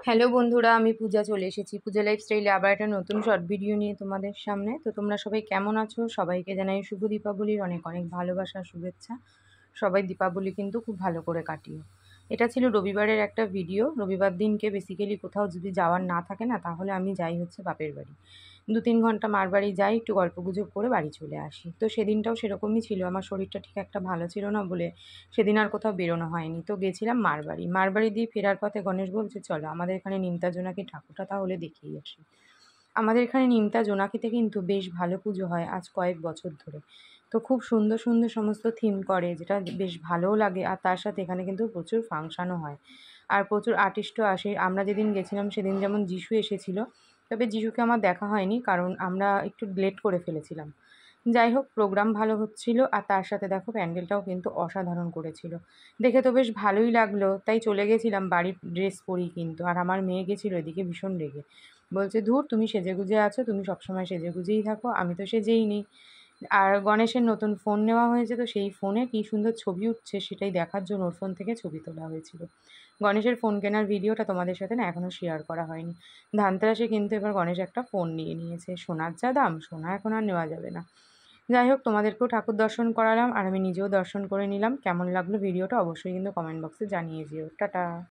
Hello বন্ধুরা, আমি পূজা চলে এসেছি পূজা লাইফস্টাইলে আবার একটা নতুন শর্ট ভিডিও নিয়ে তোমাদের সামনে। তো তোমরা সবাই কেমন আছো? সবাইকে জানাই শুভ দীপাবলির অনেক অনেক ভালোবাসা, শুভেচ্ছা। সবাই দীপাবলি কিন্তু খুব ভালো করে কাটিও। এটা ছিল রবিবারের একটা ভিডিও। রবিবার দিনকে বেসিক্যালি কোথাও যদি যাওয়ার না থাকে না, তাহলে আমি যাই হচ্ছে বাপের বাড়ি। 2-3 ঘন্টা মার বাড়ি যাই, একটু গল্পগুজব করে বাড়ি চলে আসি। তো সেদিনটাও সেরকমই ছিল, আমার শরীরটা ঠিক একটা ভালো ছিল না বলে সেদিন আর কোথাও বেরোনো হয়নি। তো গেছিলাম মার বাড়ি। মার বাড়ি দিয়ে ফেরার পথে গণেশ বলছে, চলো আমাদের এখানে নিমতা জোনাকি ঠাকুরটা তাহলে দেখেই আসি। আমাদের এখানে নিমতা জোনাকিতে কিন্তু বেশ ভালো পুজো হয় আজ কয়েক বছর ধরে। তো খুব সুন্দর সুন্দর সমস্ত থিম করে, যেটা বেশ ভালোও লাগে। আর তার সাথে এখানে কিন্তু প্রচুর ফাংশানও হয়, আর প্রচুর আর্টিস্টও আসে। আমরা যেদিন গেছিলাম সেদিন যেমন যিশু এসেছিল, তবে যিশুকে আমার দেখা হয়নি, কারণ আমরা একটু লেট করে ফেলেছিলাম। যাই হোক, প্রোগ্রাম ভালো হচ্ছিল, আর তার সাথে দেখো প্যান্ডেলটাও কিন্তু অসাধারণ করেছিল। দেখে তো বেশ ভালোই লাগলো, তাই চলে গেছিলাম বাড়ির ড্রেস পরেই কিন্তু। আর আমার মেয়ে গেছিলো এদিকে ভীষণ রেগে, বলছে, ধুর তুমি সেজেগুজে আছো, তুমি সবসময় সেজেগুজেই থাকো, আমি তো সেজেই নেই। আর গণেশের নতুন ফোন নেওয়া হয়েছে, তো সেই ফোনে কী সুন্দর ছবি উঠছে সেটাই দেখার জন্য ওর ফোন থেকে ছবি তোলা হয়েছিল। গণেশের ফোন কেনার ভিডিওটা তোমাদের সাথে না এখনও শেয়ার করা হয়নি। ধানতেরাসে কিন্তু এবার গণেশ একটা ফোন নিয়ে নিয়েছে। সোনার যা দাম, সোনা এখন আর নেওয়া যাবে না। যাই হোক, তোমাদেরকেও ঠাকুর দর্শন করালাম আর আমি নিজেও দর্শন করে নিলাম। কেমন লাগলো ভিডিওটা অবশ্যই কিন্তু কমেন্ট বক্সে জানিয়ে দিও। টাটা।